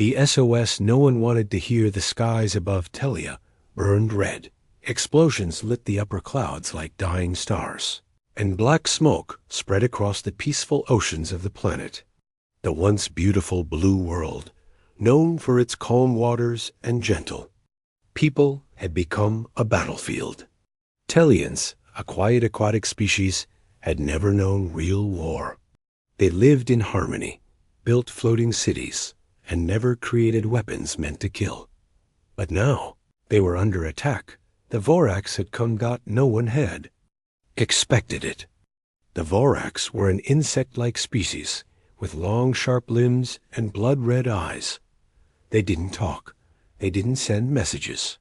The SOS no one wanted to hear. The skies above Telia burned red. Explosions lit the upper clouds like dying stars, and black smoke spread across the peaceful oceans of the planet. The once beautiful blue world, known for its calm waters and gentle people, had become a battlefield. Telians, a quiet aquatic species, had never known real war. They lived in harmony, built floating cities, and never created weapons meant to kill. But now they were under attack. The Vorax had come. No one had expected it. The Vorax were an insect-like species with long, sharp limbs and blood-red eyes. They didn't talk. They didn't send messages.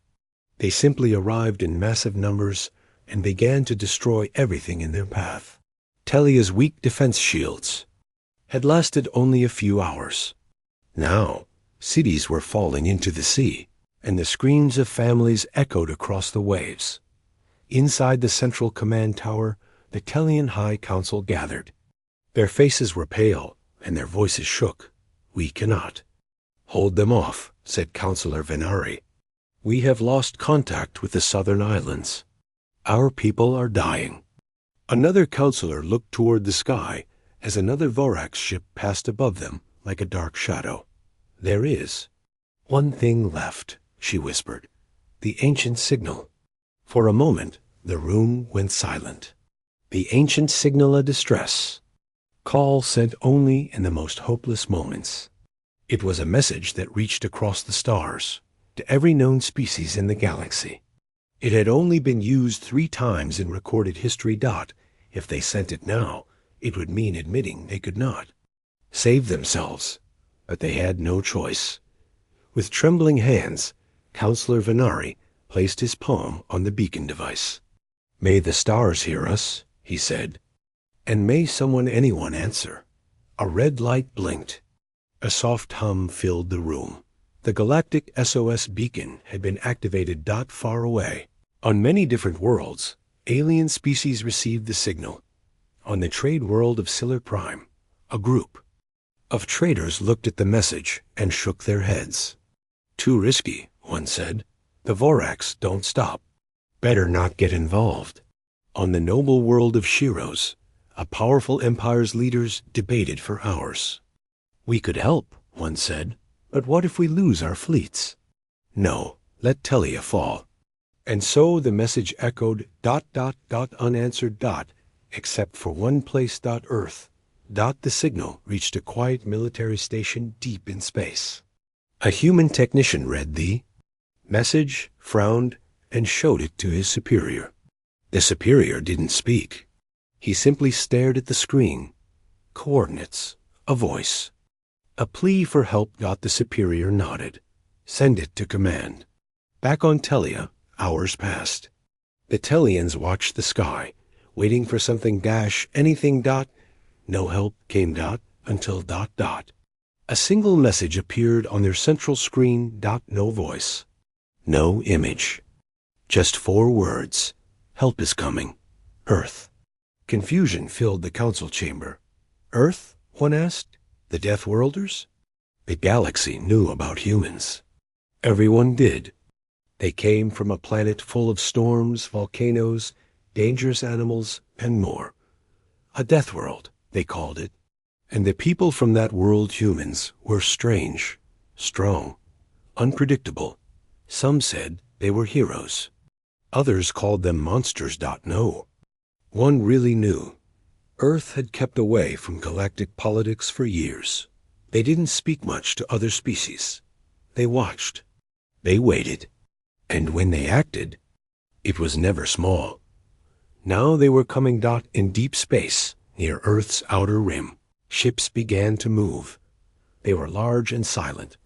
They simply arrived in massive numbers and began to destroy everything in their path. Telia's weak defense shields had lasted only a few hours. Now, cities were falling into the sea, and the screams of families echoed across the waves. Inside the central command tower, the Telian High Council gathered. Their faces were pale, and their voices shook. "We cannot." "Hold them off," said Councillor Venari. "We have lost contact with the southern islands. Our people are dying." Another councillor looked toward the sky as another Vorax ship passed above them like a dark shadow. "There is one thing left," she whispered. "The ancient signal." For a moment, the room went silent. The ancient signal of distress. Call sent only in the most hopeless moments. It was a message that reached across the stars to every known species in the galaxy. It had only been used 3 times in recorded history. If they sent it now, it would mean admitting they could not save themselves. But they had no choice. With trembling hands, Councillor Venari placed his palm on the beacon device. "May the stars hear us," he said. "And may anyone answer." A red light blinked. A soft hum filled the room. The Galactic SOS beacon had been activated. Far away, on many different worlds, alien species received the signal. On the trade world of Siller Prime, a group of traders looked at the message and shook their heads. "Too risky," one said. "The Vorax don't stop. Better not get involved." On the noble world of Shiros, a powerful empire's leaders debated for hours. "We could help," one said, "but what if we lose our fleets?" "No, let Telia fall." And so the message echoed, unanswered, except for one place, Earth. The signal reached a quiet military station deep in space. A human technician read the message, frowned, and showed it to his superior. The superior didn't speak. He simply stared at the screen. Coordinates, a voice, a plea for help. The superior nodded. "Send it to command." Back on Telia, hours passed. The Telians watched the sky, waiting for something anything. No help came. Until. A single message appeared on their central screen. No voice, no image. Just 4 words. "Help is coming. Earth." Confusion filled the council chamber. "Earth?" one asked. "The Deathworlders?" The galaxy knew about humans. Everyone did. They came from a planet full of storms, volcanoes, dangerous animals, and more. A death world, they called it. And the people from that world, humans, were strange, strong, unpredictable. Some said they were heroes. Others called them monsters. No. One really knew. Earth had kept away from galactic politics for years. They didn't speak much to other species. They watched. They waited. And when they acted, it was never small. Now they were coming. In deep space, near Earth's outer rim, ships began to move. They were large and silent,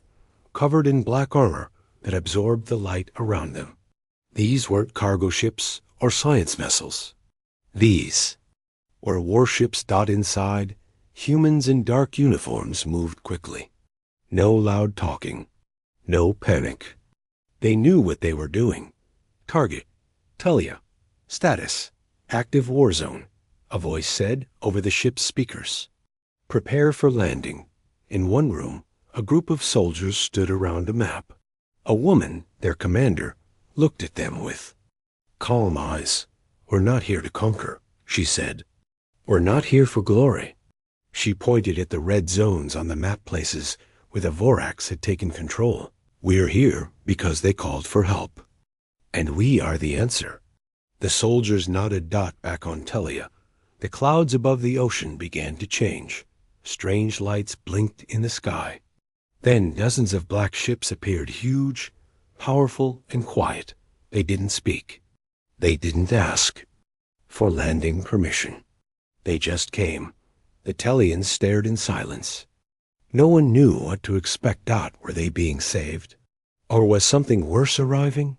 covered in black armor that absorbed the light around them. These weren't cargo ships or science vessels. These were warships. Inside, humans in dark uniforms moved quickly. No loud talking, no panic. They knew what they were doing. "Target, Telia. Status, active war zone," a voice said over the ship's speakers. "Prepare for landing." In one room, A group of soldiers stood around a map. A woman, their commander, looked at them with calm eyes. "We're not here to conquer," she said. "We're not here for glory." She pointed at the red zones on the map places where the Vorax had taken control. "We're here because they called for help. And we are the answer." The soldiers nodded back on Telia. The clouds above the ocean began to change. Strange lights blinked in the sky. Then dozens of black ships appeared, huge, powerful, and quiet. They didn't speak. They didn't ask for landing permission. They just came. The Telians stared in silence. No one knew what to expect. Were they being saved? Or was something worse arriving?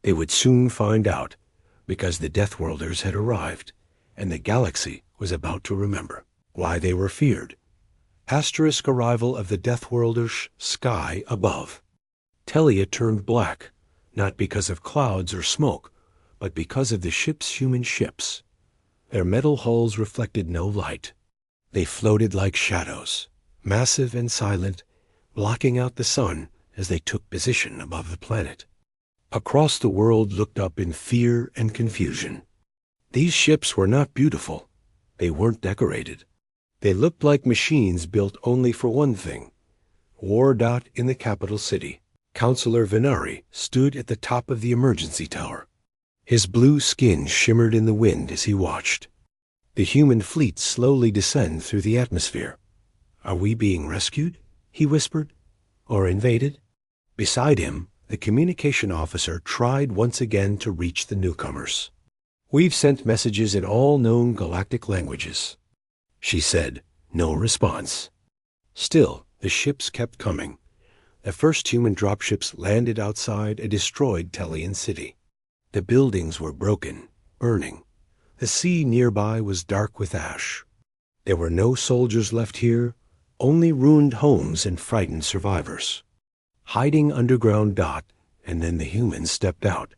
They would soon find out, because the Deathworlders had arrived, and the galaxy was about to remember why they were feared. Arrival of the Deathworlders, sky above. Telia turned black, not because of clouds or smoke, but because of the human ships. Their metal hulls reflected no light. They floated like shadows, massive and silent, blocking out the sun as they took position above the planet. Across the world looked up in fear and confusion. These ships were not beautiful. They weren't decorated. They looked like machines built only for one thing: war. In the capital city, Counselor Venari stood at the top of the emergency tower. His blue skin shimmered in the wind as he watched the human fleet slowly descend through the atmosphere. "Are we being rescued?" he whispered. "Or invaded?" Beside him, the communication officer tried once again to reach the newcomers. "We've sent messages in all known galactic languages," she said. No response. Still, the ships kept coming. The first human dropships landed outside a destroyed Telian city. The buildings were broken, burning. The sea nearby was dark with ash. There were no soldiers left here, only ruined homes and frightened survivors. Hiding underground. And then the humans stepped out.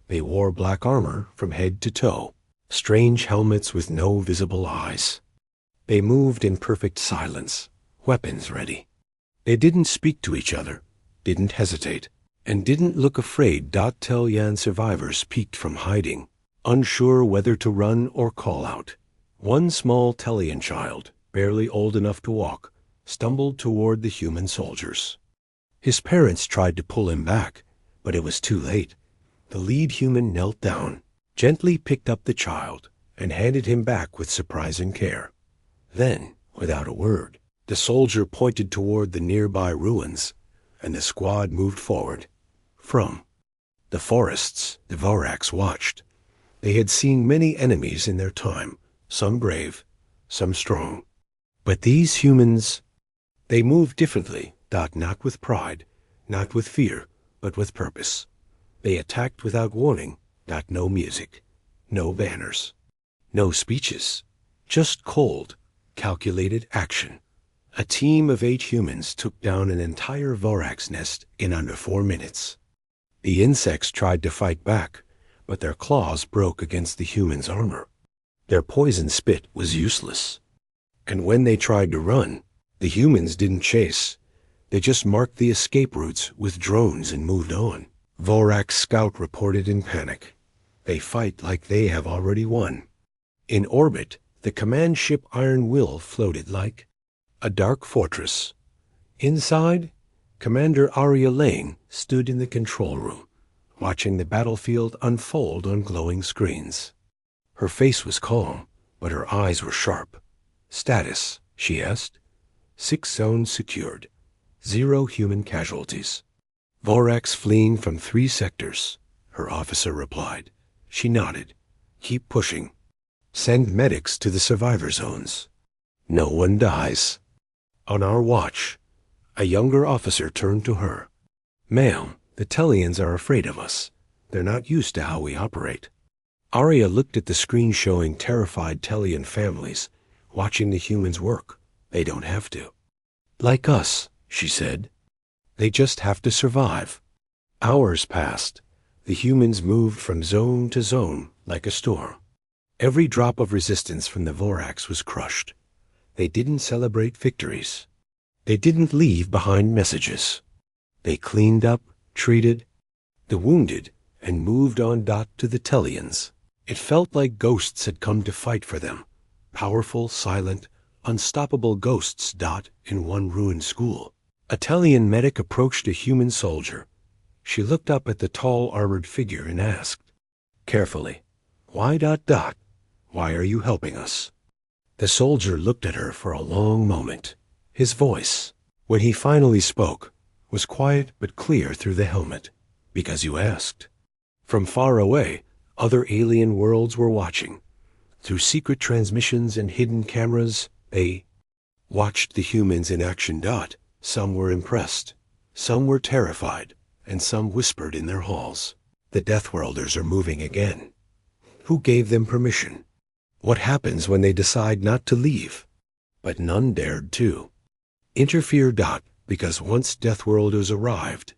They wore black armor from head to toe, strange helmets with no visible eyes. They moved in perfect silence, weapons ready. They didn't speak to each other, didn't hesitate, and didn't look afraid. Telian survivors peeked from hiding, unsure whether to run or call out. One small Telian child, barely old enough to walk, stumbled toward the human soldiers. His parents tried to pull him back, but it was too late. The lead human knelt down, gently picked up the child, and handed him back with surprising care. Then, without a word, the soldier pointed toward the nearby ruins, and the squad moved forward. From the forests, the Vorax watched. They had seen many enemies in their time, some brave, some strong. But these humans, they moved differently. Not with pride, not with fear, but with purpose. They attacked without warning. No music, no banners, no speeches, just cold, calculated action. A team of 8 humans took down an entire Vorax nest in under 4 minutes. The insects tried to fight back, but their claws broke against the humans' armor. Their poison spit was useless. And when they tried to run, the humans didn't chase. They just marked the escape routes with drones and moved on. Vorax scout reported in panic. They fight like they have already won. In orbit, the command ship Iron Will floated like a dark fortress. Inside, Commander Arya Lane stood in the control room, watching the battlefield unfold on glowing screens. Her face was calm, but her eyes were sharp. "Status?" she asked. "6 zones secured. 0 human casualties. Vorax fleeing from 3 sectors," her officer replied. She nodded. "Keep pushing. Send medics to the survivor zones. No one dies." "On our watch." A younger officer turned to her. "Ma'am, the Telians are afraid of us. They're not used to how we operate." Arya looked at the screen showing terrified Telian families, watching the humans work. "They don't have to." "Like us," she said. "They just have to survive." Hours passed. The humans moved from zone to zone like a storm. Every drop of resistance from the Vorax was crushed. They didn't celebrate victories. They didn't leave behind messages. They cleaned up, treated the wounded, and moved on. To the Tellians, it felt like ghosts had come to fight for them. Powerful, silent, unstoppable ghosts. In one ruined school, a Tellian medic approached a human soldier. She looked up at the tall, armored figure and asked, carefully, Why? Why are you helping us? The soldier looked at her for a long moment. His voice, when he finally spoke, was quiet but clear through the helmet. Because you asked. From far away, other alien worlds were watching. Through secret transmissions and hidden cameras, they watched the humans in action. Some were impressed, some were terrified, and some whispered in their halls. The Deathworlders are moving again. Who gave them permission? What happens when they decide not to leave? But none dared to interfere. Because once Deathworlders arrived,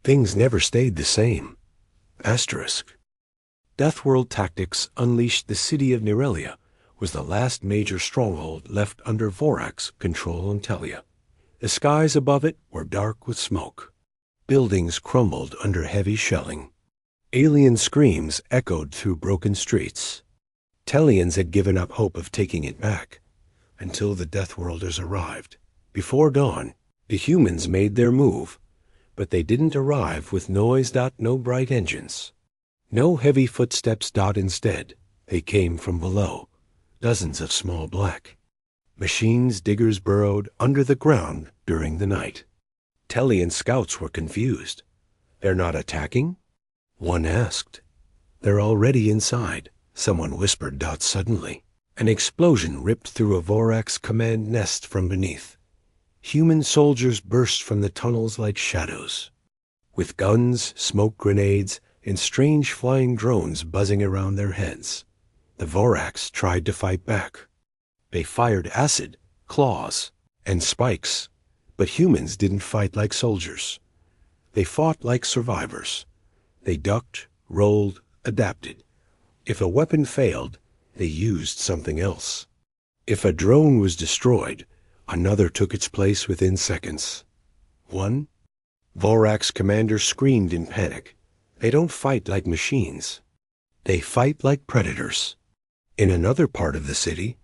things never stayed the same. Deathworld tactics unleashed. The city of Nerelia was the last major stronghold left under Vorax control on Telia. The skies above it were dark with smoke. Buildings crumbled under heavy shelling. Alien screams echoed through broken streets. Tellians had given up hope of taking it back until the Deathworlders arrived. Before dawn, the humans made their move, but they didn't arrive with noise. No bright engines, no heavy footsteps. Instead, they came from below. Dozens of small black machines. Diggers burrowed under the ground during the night. Tellian scouts were confused. They're not attacking? One asked. They're already inside, someone whispered. Suddenly, an explosion ripped through a Vorax command nest from beneath. Human soldiers burst from the tunnels like shadows, with guns, smoke grenades, and strange flying drones buzzing around their heads. The Vorax tried to fight back. They fired acid, claws, and spikes, but humans didn't fight like soldiers. They fought like survivors. They ducked, rolled, adapted. If a weapon failed, they used something else. If a drone was destroyed, another took its place within seconds. One Vorax commander screamed in panic. They don't fight like machines. They fight like predators. In another part of the city,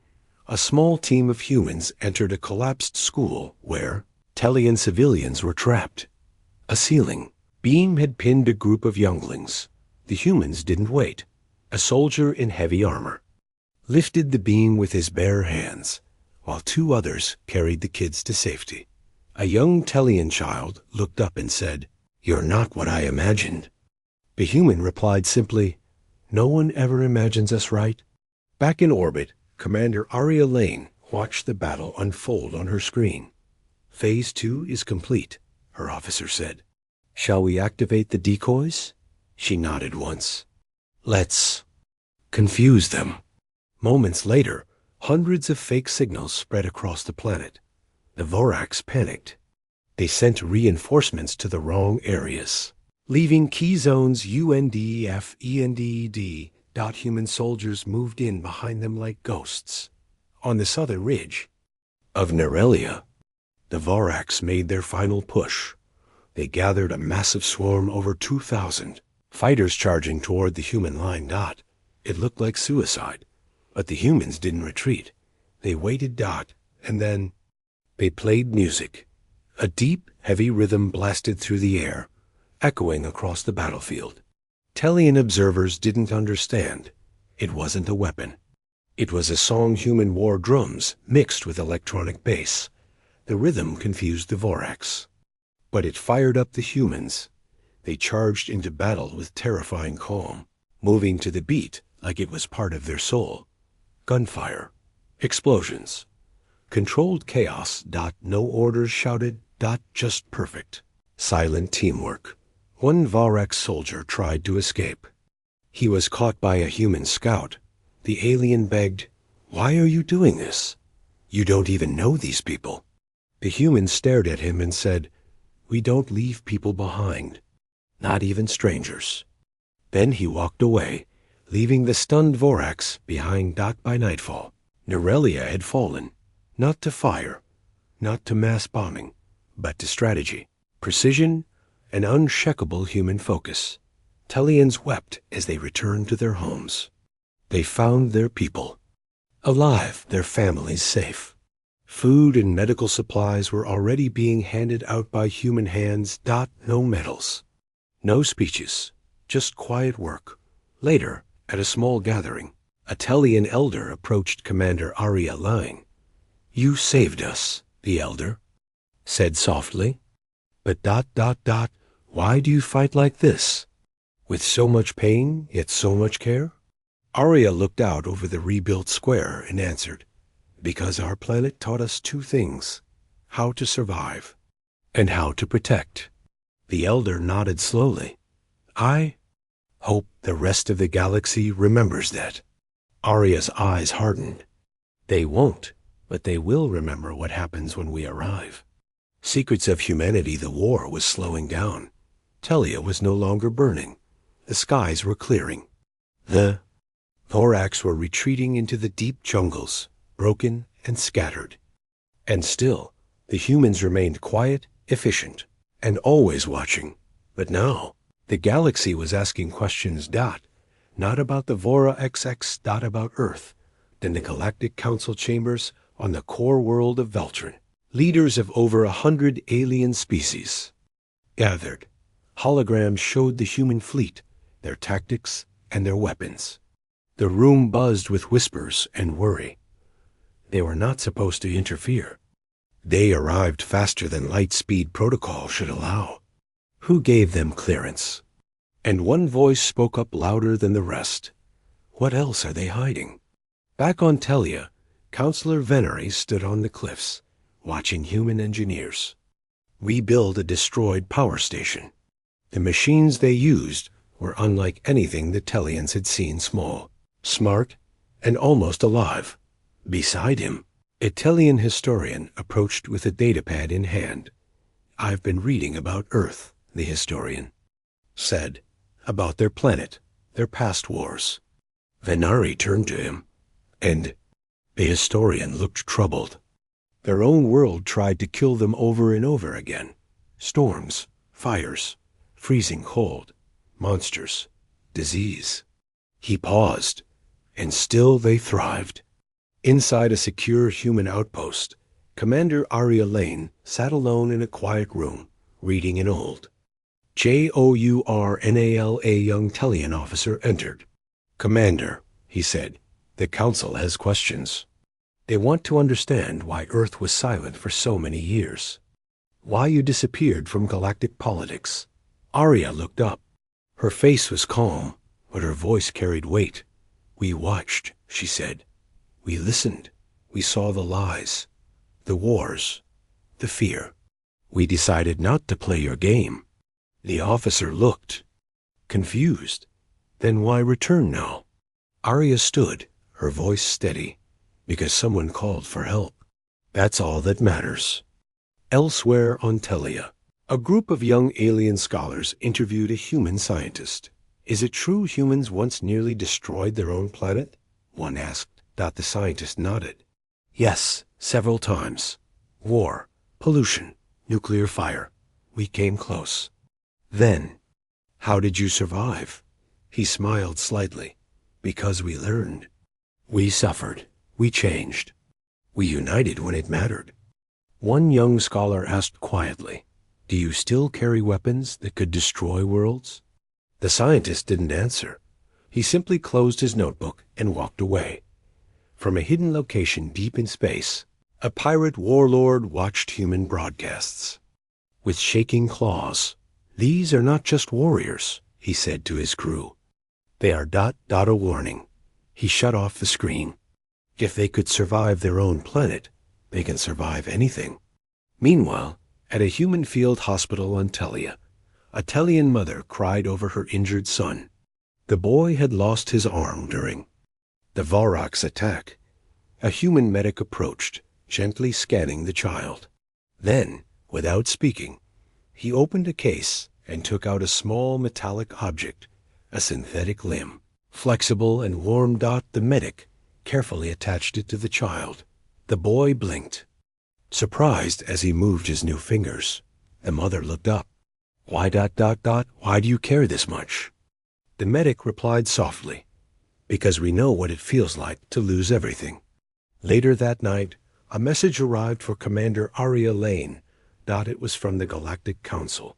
a small team of humans entered a collapsed school where Tellian civilians were trapped. A ceiling beam had pinned a group of younglings. The humans didn't wait. A soldier in heavy armor lifted the beam with his bare hands, while two others carried the kids to safety. A young Tellian child looked up and said, "You're not what I imagined." The human replied simply, "No one ever imagines us right." Back in orbit, Commander Aria Lane watched the battle unfold on her screen. "Phase 2 is complete," her officer said. "Shall we activate the decoys?" She nodded once. "Let's confuse them." Moments later, hundreds of fake signals spread across the planet. The Vorax panicked. They sent reinforcements to the wrong areas, leaving key zones UNDEF, ENDED. Human soldiers moved in behind them like ghosts. On the southern ridge of Nerelia, the Vorax made their final push. They gathered a massive swarm, over 2,000 fighters charging toward the human line. It looked like suicide, but the humans didn't retreat. They waited. And then they played music. A deep, heavy rhythm blasted through the air, echoing across the battlefield. Tellian observers didn't understand. It wasn't a weapon. It was a song human war drums mixed with electronic bass. The rhythm confused the Vorax, but it fired up the humans. They charged into battle with terrifying calm, moving to the beat like it was part of their soul. Gunfire, explosions, controlled chaos. No orders shouted. Just perfect, silent teamwork. One Vorax soldier tried to escape. He was caught by a human scout. The alien begged, "Why are you doing this? You don't even know these people." The human stared at him and said, "We don't leave people behind, not even strangers." Then he walked away, leaving the stunned Vorax behind. By nightfall, Nerelia had fallen, not to fire, not to mass bombing, but to strategy, precision, and unshakable human focus. Tellians wept as they returned to their homes. They found their people alive, their families safe. Food and medical supplies were already being handed out by human hands. No medals, no speeches, just quiet work. Later, at a small gathering, a Tellian elder approached Commander Arya Lang. "You saved us," the elder said softly. "But why do you fight like this? With so much pain, yet so much care?" Arya looked out over the rebuilt square and answered, "Because our planet taught us two things: how to survive and how to protect." The elder nodded slowly. "I hope the rest of the galaxy remembers that." Arya's eyes hardened. "They won't, but they will remember what happens when we arrive." Secrets of humanity, the war was slowing down. Tellia was no longer burning. The skies were clearing. The thorax were retreating into the deep jungles, broken and scattered. And still, the humans remained quiet, efficient, and always watching. But now, the galaxy was asking questions, not about the Vora XX, about Earth, then the Galactic Council chambers on the core world of Veltrin. Leaders of over 100 alien species gathered. Holograms showed the human fleet, their tactics, and their weapons. The room buzzed with whispers and worry. They were not supposed to interfere. They arrived faster than light speed protocol should allow. Who gave them clearance? And one voice spoke up louder than the rest. What else are they hiding? Back on Tellia, Counselor Venery stood on the cliffs, watching human engineers rebuild a destroyed power station. The machines they used were unlike anything the Tellians had seen. Small, smart, and almost alive. Beside him, a Tellian historian approached with a datapad in hand. "I've been reading about Earth," the historian said, "about their planet, their past wars." Venari turned to him, and the historian looked troubled. Their own world tried to kill them over and over again. Storms, fires, freezing cold, monsters, disease. He paused, and still they thrived. Inside a secure human outpost, Commander Arya Lane sat alone in a quiet room, reading an old Journal. A young Tellian officer entered. "Commander," he said, "the Council has questions. They want to understand why Earth was silent for so many years. Why you disappeared from galactic politics." Arya looked up. Her face was calm, but her voice carried weight. "We watched," she said. "We listened. We saw the lies, the wars, the fear. We decided not to play your game." The officer looked confused. "Then why return now?" Arya stood, her voice steady. "Because someone called for help. That's all that matters." Elsewhere on Tellia, a group of young alien scholars interviewed a human scientist. "Is it true humans once nearly destroyed their own planet?" one asked. The scientist nodded. "Yes, several times. War, pollution, nuclear fire. We came close." "Then, how did you survive?" He smiled slightly. "Because we learned. We suffered. We changed. We united when it mattered." One young scholar asked quietly, "Do you still carry weapons that could destroy worlds?" The scientist didn't answer. He simply closed his notebook and walked away. From a hidden location deep in space, a pirate warlord watched human broadcasts. With shaking claws, "These are not just warriors," he said to his crew. "They are a warning." He shut off the screen. If they could survive their own planet, they can survive anything. Meanwhile, at a human field hospital on Tellia, a Tellian mother cried over her injured son. The boy had lost his arm during the Vorax attack. A human medic approached, gently scanning the child. Then, without speaking, he opened a case and took out a small metallic object, a synthetic limb. Flexible and warm. The medic carefully attached it to the child. The boy blinked. Surprised as he moved his new fingers, the mother looked up. Why do you care this much? The medic replied softly, because we know what it feels like to lose everything. Later that night, a message arrived for Commander Arya Lane. It was from the Galactic Council.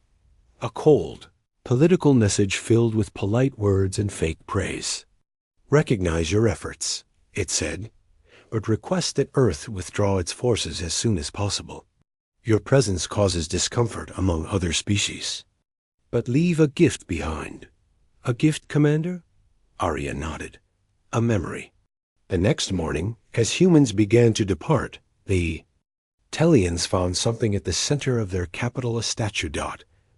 A cold, political message filled with polite words and fake praise. Recognize your efforts, it said, but request that Earth withdraw its forces as soon as possible. Your presence causes discomfort among other species. But leave a gift behind. A gift, Commander? Arya nodded. A memory. The next morning, as humans began to depart, the Tellians found something at the center of their capital, a statue.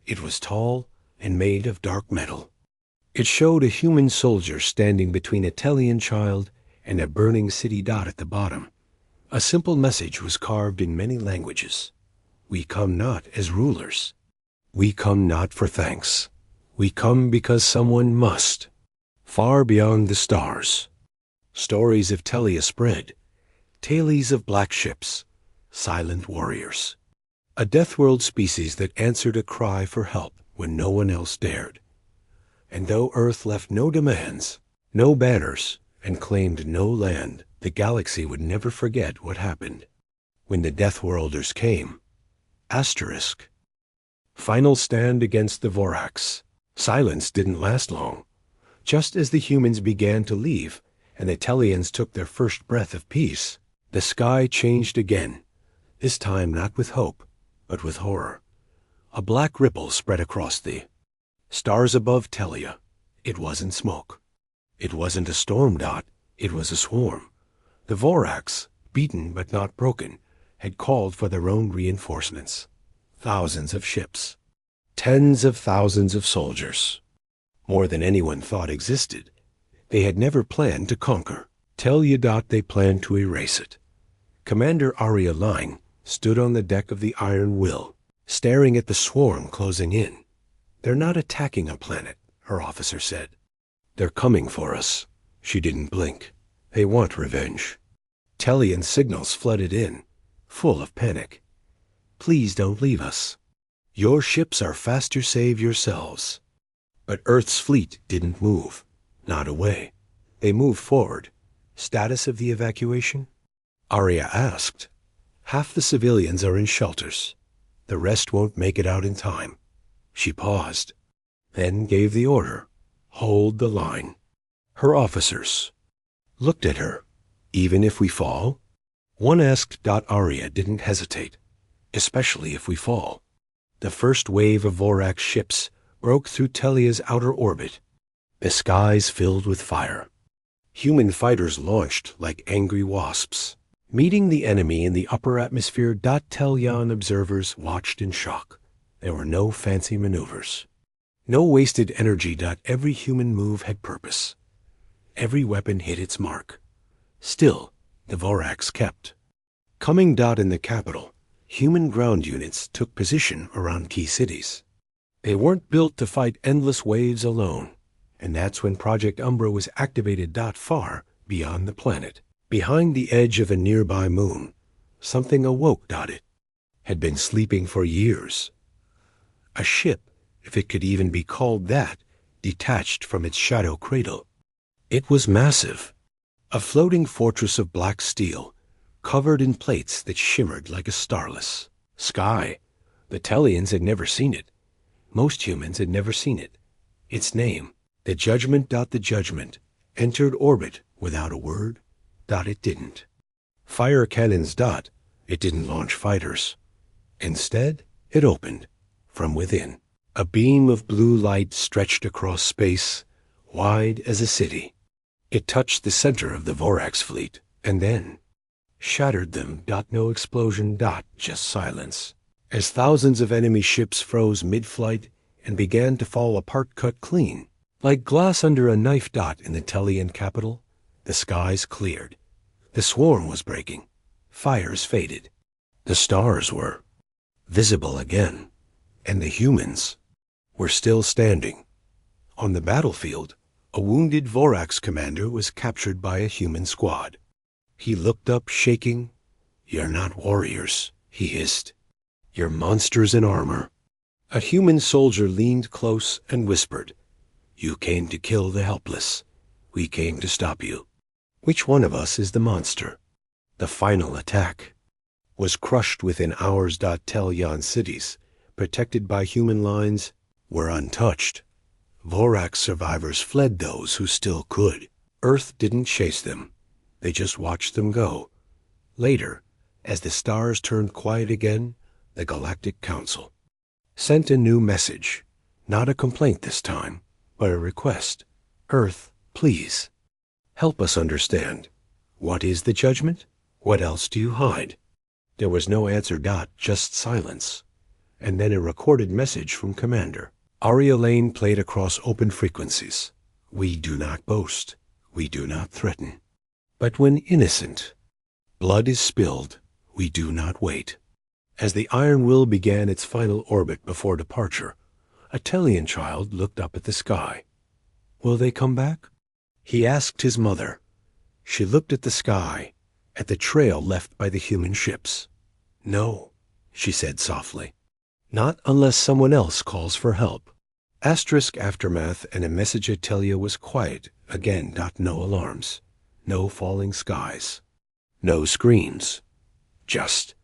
It was tall and made of dark metal. It showed a human soldier standing between a Tellian child and a burning city. At the bottom, a simple message was carved in many languages. We come not as rulers. We come not for thanks. We come because someone must. Far beyond the stars, stories of Tellia spread, tales of black ships, silent warriors. A Deathworld species that answered a cry for help when no one else dared. And though Earth left no demands, no banners, and claimed no land, the galaxy would never forget what happened. When the Deathworlders came, Asterisk. Final stand against the Vorax. Silence didn't last long. Just as the humans began to leave, and the Tellians took their first breath of peace, the sky changed again, this time not with hope, but with horror. A black ripple spread across the stars above Tellia. It wasn't smoke. It wasn't a storm. It was a swarm. The Vorax, beaten but not broken, had called for their own reinforcements. Thousands of ships. Tens of thousands of soldiers. More than anyone thought existed. They had never planned to conquer. Tellia. They planned to erase it. Commander Arya Line stood on the deck of the Iron Will, staring at the swarm closing in. They're not attacking a planet, her officer said. They're coming for us. She didn't blink. They want revenge. Tellian signals flooded in, full of panic. Please don't leave us. Your ships are faster, save yourselves. But Earth's fleet didn't move. Not away. They moved forward. Status of the evacuation? Arya asked. Half the civilians are in shelters. The rest won't make it out in time. She paused, then gave the order. Hold the line. Her officers looked at her. Even if we fall? One asked. Arya didn't hesitate. Especially if we fall. The first wave of Vorax ships broke through Tellia's outer orbit. The skies filled with fire. Human fighters launched like angry wasps, meeting the enemy in the upper atmosphere. Tellian observers watched in shock. There were no fancy maneuvers. No wasted energy. Every human move had purpose. Every weapon hit its mark. Still, the Vorax kept coming. In the capital, human ground units took position around key cities. They weren't built to fight endless waves alone, and that's when Project Umbra was activated. Far beyond the planet, behind the edge of a nearby moon, something awoke. It had been sleeping for years. A ship, if it could even be called that, detached from its shadow cradle. It was massive, a floating fortress of black steel, covered in plates that shimmered like a starless sky. The Tellians had never seen it. Most humans had never seen it. Its name, the Judgment. The Judgment entered orbit without a word. It didn't fire cannons. It didn't launch fighters. Instead, it opened from within. A beam of blue light stretched across space, wide as a city. It touched the center of the Vorax fleet, and then shattered them. No explosion. Just silence. As thousands of enemy ships froze mid-flight and began to fall apart, cut clean, like glass under a knife. In the Tellian capital, the skies cleared. The swarm was breaking. Fires faded. The stars were visible again, and the humans were still standing. On the battlefield, a wounded Vorax commander was captured by a human squad. He looked up, shaking. You're not warriors, he hissed. "You're monsters in armor." A human soldier leaned close and whispered, "You came to kill the helpless. We came to stop you." Which one of us is the monster? The final attack was crushed within hours. Telyan cities, protected by human lines, were untouched. Vorax survivors fled those who still could. Earth didn't chase them. They just watched them go. Later, as the stars turned quiet again, the Galactic Council sent a new message. Not a complaint this time, but a request. "Earth, please, help us understand. What is the judgment? What else do you hide?" There was no answer. Just silence. And then a recorded message from Commander. Aria Lane played across open frequencies. "We do not boast. We do not threaten. But when innocent blood is spilled, we do not wait." As the Iron Will began its final orbit before departure, a Tellian child looked up at the sky. "Will they come back?" he asked his mother. She looked at the sky, at the trail left by the human ships. "No," she said softly. "Not unless someone else calls for help." Asterisk aftermath, and a message at Telia was quiet again. No alarms, no falling skies, no screams. Just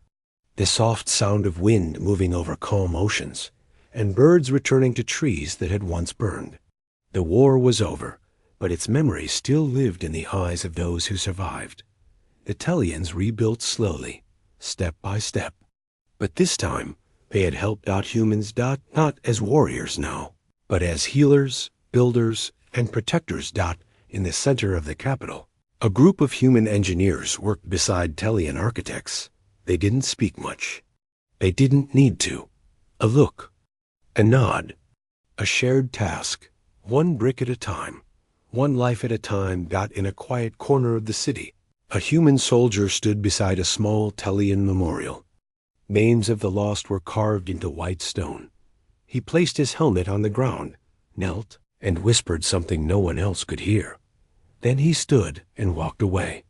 the soft sound of wind moving over calm oceans, and birds returning to trees that had once burned. The war was over, but its memory still lived in the eyes of those who survived. The Tellians rebuilt slowly, step by step. But this time, they had helped out humans, not as warriors now, but as healers, builders, and protectors. In the center of the capital, a group of human engineers worked beside Tellian architects. They didn't speak much. They didn't need to. A look, a nod, a shared task, one brick at a time, one life at a time. In a quiet corner of the city, a human soldier stood beside a small Tellian memorial. Names of the lost were carved into white stone. He placed his helmet on the ground, knelt, and whispered something no one else could hear. Then he stood and walked away.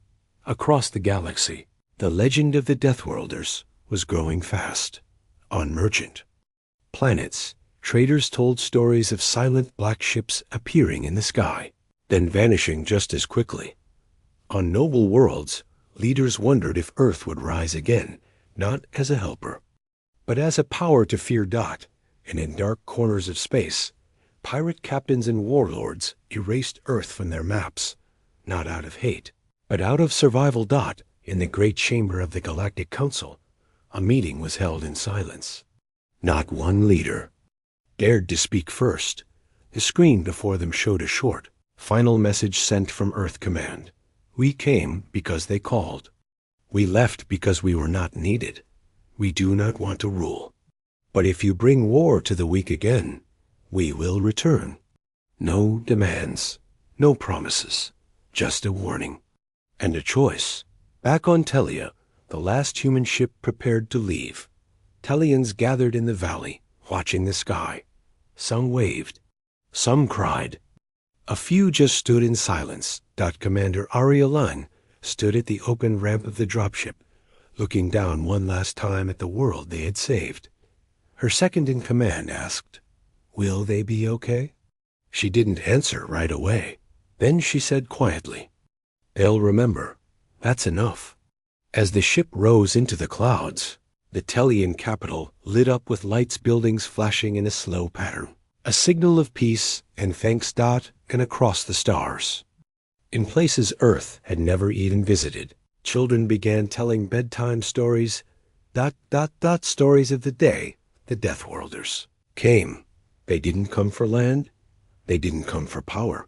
Across the galaxy, the legend of the Deathworlders was growing fast. On merchant planets, traders told stories of silent black ships appearing in the sky, then vanishing just as quickly. On noble worlds, leaders wondered if Earth would rise again, not as a helper, but as a power to fear. And in dark corners of space, pirate captains and warlords erased Earth from their maps, not out of hate, but out of survival. In the great chamber of the Galactic Council, a meeting was held in silence. Not one leader dared to speak first. The screen before them showed a short, final message sent from Earth Command. "We came because they called. We left because we were not needed. We do not want to rule. But if you bring war to the weak again, we will return. No demands, no promises, just a warning and a choice." Back on Telia, the last human ship prepared to leave. Tellians gathered in the valley, watching the sky. Some waved, some cried. A few just stood in silence. Commander Aria Lane stood at the open ramp of the dropship, looking down one last time at the world they had saved. Her second-in-command asked, "Will they be okay?" She didn't answer right away. Then she said quietly, "They'll remember. That's enough." As the ship rose into the clouds, the Tellian capital lit up with lights, buildings flashing in a slow pattern. A signal of peace and thanks. And across the stars, in places Earth had never even visited, children began telling bedtime stories. Stories of the day the Deathworlders came. They didn't come for land. They didn't come for power.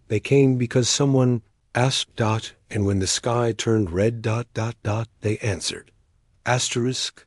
They came because someone asked. And when the sky turned red. They answered. Asterisk